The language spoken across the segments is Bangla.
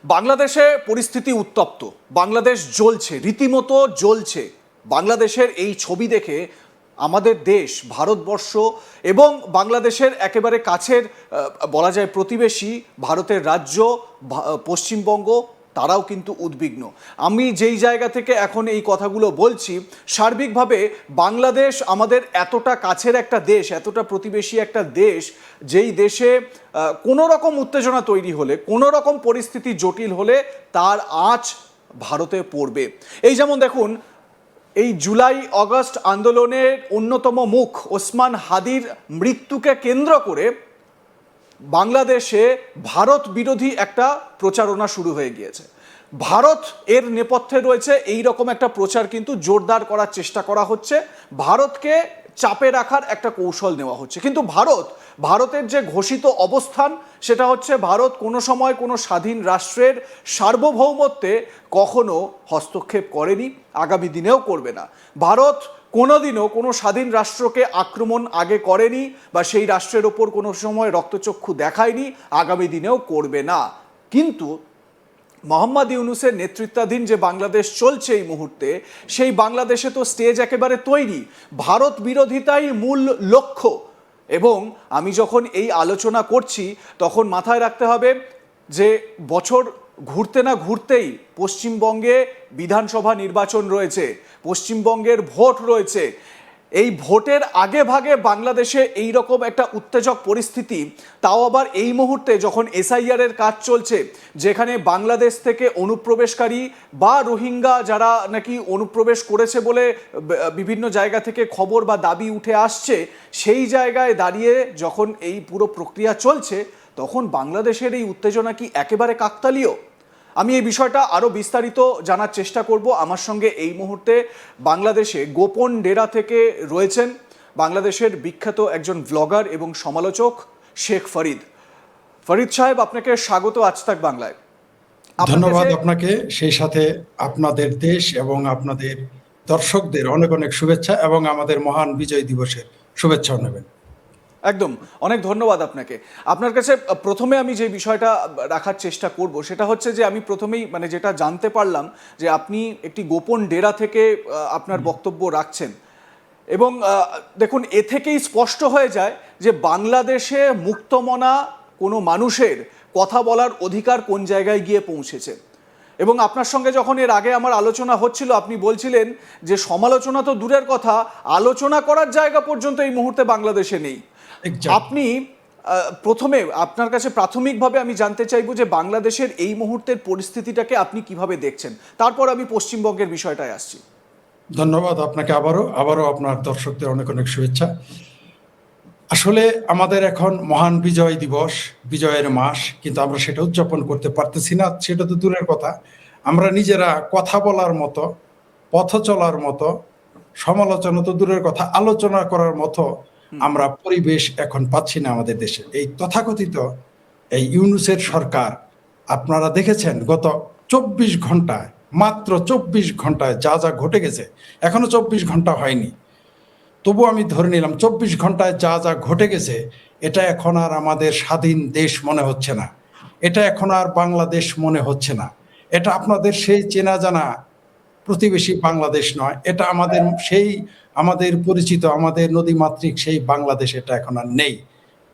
বাংলাদেশে পরিস্থিতি উত্তপ্ত, বাংলাদেশ জ্বলছে, রীতিমতো জ্বলছে। বাংলাদেশের এই ছবি দেখে আমাদের দেশ ভারতবর্ষ এবং বাংলাদেশের একেবারে কাছের বলা যায় প্রতিবেশী ভারতের রাজ্য পশ্চিমবঙ্গ, তারাও কিন্তু উদ্বিগ্ন। আমি যেই জায়গা থেকে এখন এই কথাগুলো বলছি, সার্বিকভাবে বাংলাদেশ আমাদের এতটা কাছের একটা দেশ, এতটা প্রতিবেশী একটা দেশ, যেই দেশে কোনো রকম উত্তেজনা তৈরি হলে, কোনো রকম পরিস্থিতি জটিল হলে তার আঁচ ভারতে পড়বে। এই যেমন দেখুন, এই জুলাই অগস্ট আন্দোলনের অন্যতম মুখ ওসমান হাদির মৃত্যুকে কেন্দ্র করে বাংলাদেশে ভারত বিরোধী একটা প্রচারণা শুরু হয়ে গিয়েছে। ভারত এর নেপথ্যে রয়েছে, এই রকম একটা প্রচার কিন্তু জোরদার করার চেষ্টা করা হচ্ছে, ভারতকে চাপে রাখার একটা কৌশল নেওয়া হচ্ছে। কিন্তু ভারতের যে ঘোষিত অবস্থান, সেটা হচ্ছে ভারত কোনো সময় কোনো স্বাধীন রাষ্ট্রের সার্বভৌমত্বে কখনো হস্তক্ষেপ করেনি, আগামী দিনেও করবে না। ভারত কোনোদিনও কোনো স্বাধীন রাষ্ট্রকে আক্রমণ আগে করেনি বা সেই রাষ্ট্রের ওপর কোনো সময় রক্তচক্ষু দেখায়নি, আগামী দিনেও করবে না। কিন্তু মোহাম্মদ ইউনূসের নেতৃত্বাধীন যে বাংলাদেশ চলছে এই মুহূর্তে, সেই বাংলাদেশে তো স্টেজ একেবারে তৈরি, ভারত বিরোধিতাই মূল লক্ষ্য। এবং আমি যখন এই আলোচনা করছি তখন মাথায় রাখতে হবে যে বছর ঘুরতে না ঘুরতেই পশ্চিমবঙ্গে বিধানসভা নির্বাচন রয়েছে, পশ্চিমবঙ্গের ভোট রয়েছে। এই ভোটের আগে ভাগে বাংলাদেশে এই রকম একটা উত্তেজক পরিস্থিতি, তাও আবার এই মুহূর্তে যখন এসআইআর এর কাজ চলছে, যেখানে বাংলাদেশ থেকে অনুপ্রবেশকারী বা রোহিঙ্গা যারা নাকি অনুপ্রবেশ করেছে বলে বিভিন্ন জায়গা থেকে খবর বা দাবি উঠে আসছে, সেই জায়গায় দাঁড়িয়ে যখন এই পুরো প্রক্রিয়া চলছে, তখন বাংলাদেশের এই উত্তেজনা কি একেবারে কাকতালীয়? আমি এই বিষয়টা আরও বিস্তারিত জানার চেষ্টা করব। আমার সঙ্গে এই মুহূর্তে বাংলাদেশে গোপন ডেরা থেকে রয়েছেন বাংলাদেশের বিখ্যাত একজন ব্লগার এবং সমালোচক শেখ ফরিদ। ফরিদ সাহেব, আপনাকে স্বাগত আজ তাক বাংলায়। ধন্যবাদ আপনাকে, সেই সাথে আপনাদের দেশ এবং আপনাদের দর্শকদের অনেক অনেক শুভেচ্ছা এবং আমাদের মহান বিজয় দিবসের শুভেচ্ছাও নেবেন। একদম, অনেক ধন্যবাদ আপনাকে। আপনার কাছে প্রথমে আমি যে বিষয়টা রাখার চেষ্টা করব সেটা হচ্ছে যে আমি প্রথমেই যেটা জানতে পারলাম যে আপনি একটি গোপন ডেরা থেকে আপনার বক্তব্য রাখছেন, এবং দেখুন, এ থেকেই স্পষ্ট হয়ে যায় যে বাংলাদেশে মুক্তমনা কোনো মানুষের কথা বলার অধিকার কোন জায়গায় গিয়ে পৌঁছেছে। এবং আপনার সঙ্গে যখন এর আগে আমার আলোচনা হচ্ছিল, আপনি বলছিলেন যে সমালোচনা তো দূরের কথা, আলোচনা করার জায়গা পর্যন্ত এই মুহূর্তে বাংলাদেশে নেই। আপনি প্রথমে আপনার কাছে প্রাথমিকভাবে আমি জানতে চাইবো যে বাংলাদেশের এই মুহূর্তের পরিস্থিতিটাকে আপনি কিভাবে দেখছেন, তারপর আমি পশ্চিমবঙ্গের বিষয়টায় আসছি। ধন্যবাদ আপনাকে, আবারও আপনার দর্শকদের অনেক অনেক শুভেচ্ছা। আসলে আমাদের এখন মহান বিজয় দিবস, বিজয়ের মাস, কিন্তু আমরা সেটা উদযাপন করতে পারতেছি না। সেটা তো দূরের কথা, আমরা নিজেরা কথা বলার মতো, পথ চলার মতো, সমালোচনা তো দূরের কথা, আলোচনা করার মতো আমরা পরিবেশ এখন পাচ্ছি না আমাদের দেশে। এই তথাকথিত এই ইউনূসের সরকার, আপনারা দেখেছেন গত 24 ঘন্টায়, মাত্র 24 ঘন্টায় যা যা ঘটে গেছে, এখনো 24 ঘন্টা হয়নি, তবু আমি ধরে নিলাম 24 ঘন্টায় যা যা ঘটে গেছে, এটা এখন আর আমাদের স্বাধীন দেশ মনে হচ্ছে না, এটা এখন আর বাংলাদেশ মনে হচ্ছে না। এটা আপনাদের সেই চেনা জানা প্রতিবেশী বাংলাদেশ নয়, এটা আমাদের পরিচিত, আমাদের নদীমাতৃক সেই বাংলাদেশ এটা এখন আর নেই।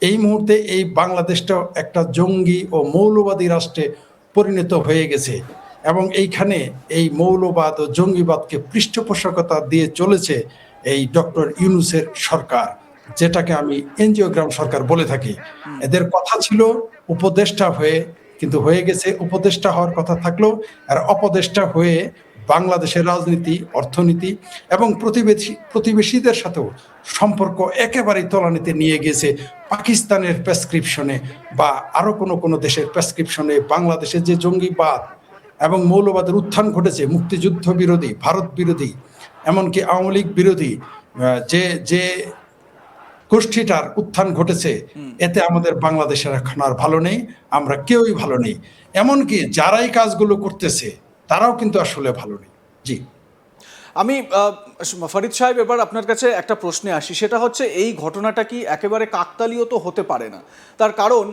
এই মুহূর্তে এই বাংলাদেশটাও একটা জঙ্গি ও মৌলবাদী রাষ্ট্রে পরিণত হয়ে গেছে, এবং এইখানে এই মৌলবাদ ও জঙ্গিবাদকে পৃষ্ঠপোষকতা দিয়ে চলেছে এই ডক্টর ইউনূসের সরকার, যেটাকে আমি এনজিওগ্রাম সরকার বলে থাকি। এদের কথা ছিল উপদেষ্টা হয়ে, কিন্তু হয়ে গেছে উপদেষ্টা হওয়ার কথা থাকলেও আর অপদেষ্টা হয়ে বাংলাদেশের রাজনীতি, অর্থনীতি এবং প্রতিবেশীদের সাথেও সম্পর্ক একেবারেই তলানিতে নিয়ে গেছে। পাকিস্তানের প্রেসক্রিপশনে বা আরো কোনো দেশের প্রেসক্রিপশনে বাংলাদেশের যে জঙ্গিবাদ এবং মৌলবাদের উত্থান ঘটেছে, মুক্তিযুদ্ধ বিরোধী, ভারত বিরোধী, এমনকি আওয়ামী লীগ বিরোধী যে গোষ্ঠীটার উত্থান ঘটেছে, এতে আমাদের বাংলাদেশের এখন আর ভালো নেই, আমরা কেউই ভালো নেই। এমনকি যারাই কাজগুলো করতেছে তারাও কিন্তু আসলে ভালো নেই। জি, আমি ফারিদ সাহেব, এবার আপনার কাছে একটা প্রশ্নে আসি, সেটা হচ্ছে এই ঘটনাটা কি একেবারে কাকতালীয় তো হতে পারে না। তার কারণ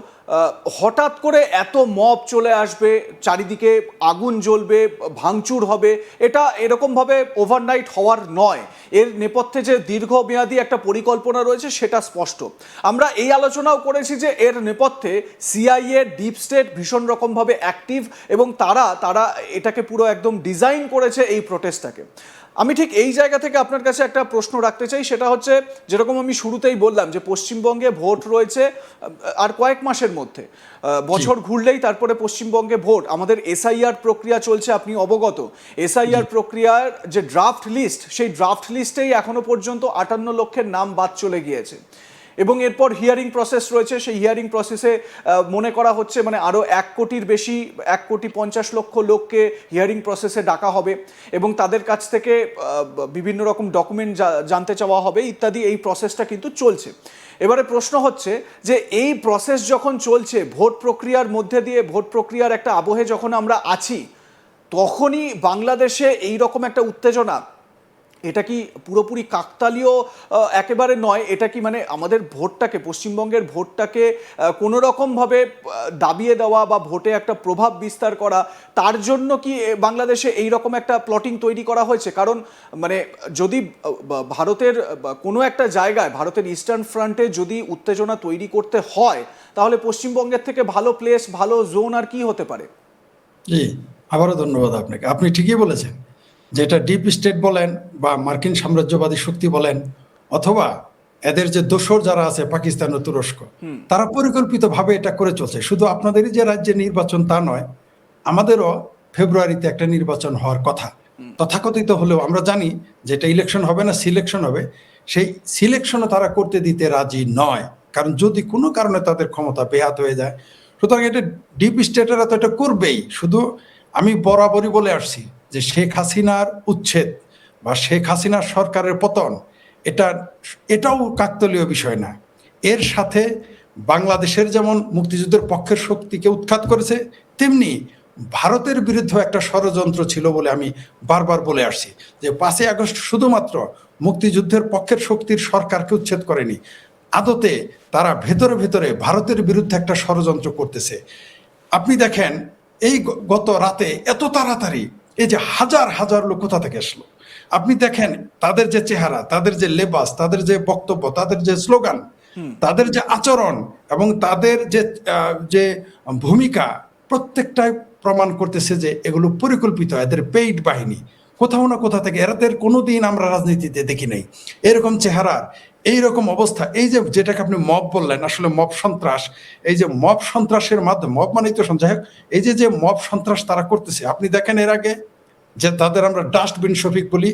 হঠাৎ করে এত মব চলে আসবে, চারিদিকে আগুন জ্বলবে, ভাঙচুর হবে, এটা এরকমভাবে ওভারনাইট হওয়ার নয়। এর নেপথ্যে যে দীর্ঘমেয়াদী একটা পরিকল্পনা রয়েছে সেটা স্পষ্ট। আমরা এই আলোচনাও করেছি যে এর নেপথ্যে সিআইএ, ডিপ স্টেট ভীষণ রকমভাবে অ্যাক্টিভ, এবং তারা এটাকে পুরো একদম ডিজাইন করেছে এই প্রোটেস্টটাকে। আমি ঠিক এই জায়গা থেকে আপনার কাছে একটা প্রশ্ন রাখতে চাই, সেটা হচ্ছে যেরকম আমি শুরুতেই বললাম যে পশ্চিমবঙ্গে ভোট রয়েছে আর কয়েক মাসের মধ্যে, বছর ঘুরলেই তারপরে পশ্চিমবঙ্গে ভোট। আমাদের এসআইআর প্রক্রিয়া চলছে, আপনি অবগত। এসআইআর প্রক্রিয়ার যে ড্রাফট লিস্ট, সেই ড্রাফট লিস্টেই এখনো পর্যন্ত 58 লক্ষের নাম বাদ চলে গিয়েছে, এবং এরপর হিয়ারিং প্রসেস রয়েছে। সেই হিয়ারিং প্রসেসে মনে করা হচ্ছে মানে আরও 1 কোটির বেশি, 1,50,00,000 লোককে হিয়ারিং প্রসেসে ডাকা হবে, এবং তাদের কাছ থেকে বিভিন্ন রকম ডকুমেন্ট জানতে চাওয়া হবে ইত্যাদি। এই প্রসেসটা কিন্তু চলছে। এবারে প্রশ্ন হচ্ছে যে এই প্রসেস যখন চলছে, ভোট প্রক্রিয়ার মধ্যে দিয়ে, ভোট প্রক্রিয়ার একটা আবহে যখন আমরা আছি, তখনই বাংলাদেশে এই রকম একটা উত্তেজনা, এটা কি পুরোপুরি কাকতালীয় একেবারে নয়? এটা কি মানে আমাদের ভোটটাকে, পশ্চিমবঙ্গের ভোটটাকে কোনো রকমভাবে দাবিয়ে দেওয়া বা ভোটে একটা প্রভাব বিস্তার করা, তার জন্য কি বাংলাদেশে এই রকম একটা প্লটিং তৈরি করা হয়েছে? কারণ মানে যদি ভারতের কোনো একটা জায়গায়, ভারতের ইস্টার্ন ফ্রন্টে যদি উত্তেজনা তৈরি করতে হয়, তাহলে পশ্চিমবঙ্গের থেকে ভালো প্লেস, ভালো জোন আর কি হতে পারে? জি, আবারও ধন্যবাদ আপনাকে। আপনি ঠিকই বলেছেন, যেটা ডিপ স্টেট বলেন বা মার্কিন সাম্রাজ্যবাদী শক্তি বলেন, অথবা এদের যে দোসর যারা আছে পাকিস্তান ও তুরস্ক, তারা পরিকল্পিতভাবে এটা করে চলছে। শুধু আপনাদেরই যে রাজ্যে নির্বাচন তা নয়, আমাদেরও ফেব্রুয়ারিতে একটা নির্বাচন হওয়ার কথা। তথাকথিত হলেও আমরা জানি যে এটা ইলেকশন হবে না, সিলেকশন হবে। সেই সিলেকশনও তারা করতে দিতে রাজি নয়, কারণ যদি কোনো কারণে তাদের ক্ষমতা বেহাত হয়ে যায়। সুতরাং এটা ডিপ স্টেটেরা তো এটা করবেই। শুধু আমি বরাবরই বলে আসছি যে শেখ হাসিনার উচ্ছেদ বা শেখ হাসিনার সরকারের পতন, এটাও কাকতালীয় বিষয় না। এর সাথে বাংলাদেশের যেমন মুক্তিযুদ্ধের পক্ষের শক্তিকে উৎখাত করেছে, তেমনি ভারতের বিরুদ্ধে একটা ষড়যন্ত্র ছিল বলে আমি বারবার বলে আসছি যে 5ই আগস্ট শুধুমাত্র মুক্তিযুদ্ধের পক্ষের শক্তির সরকারকে উচ্ছেদ করেনি, আদতে তারা ভেতরে ভেতরে ভারতের বিরুদ্ধে একটা ষড়যন্ত্র করতেছে। আপনি দেখেন এই গত রাতে এত তাড়াতাড়ি এই যে হাজার হাজার লোক কোথা থেকে আসলো। আপনি দেখেন তাদের যে চেহারা, তাদের যে লেবাস, তাদের যে বক্তব্য, তাদের যে স্লোগান, তাদের যে আচরণ এবং তাদের যে ভূমিকা, প্রত্যেকটাই প্রমাণ করতেছে যে এগুলো পরিকল্পিত, এদের পেইড বাহিনী কোথাও না কোথা থেকে। এরাদের কোনোদিন আমরা রাজনীতিতে দেখি নাই এরকম চেহারা, এইরকম অবস্থা। এই যে যেটাকে আপনি মব বললেন, আসলে মব সন্ত্রাস, এই যে মব সন্ত্রাসের মাধ্যমে, মব মানেই তো যাই হোক, এই যে মব সন্ত্রাস তারা করতেছে, আপনি দেখেন এর আগে যে তাদের আমরা ডাস্টবিন শফিক বলি,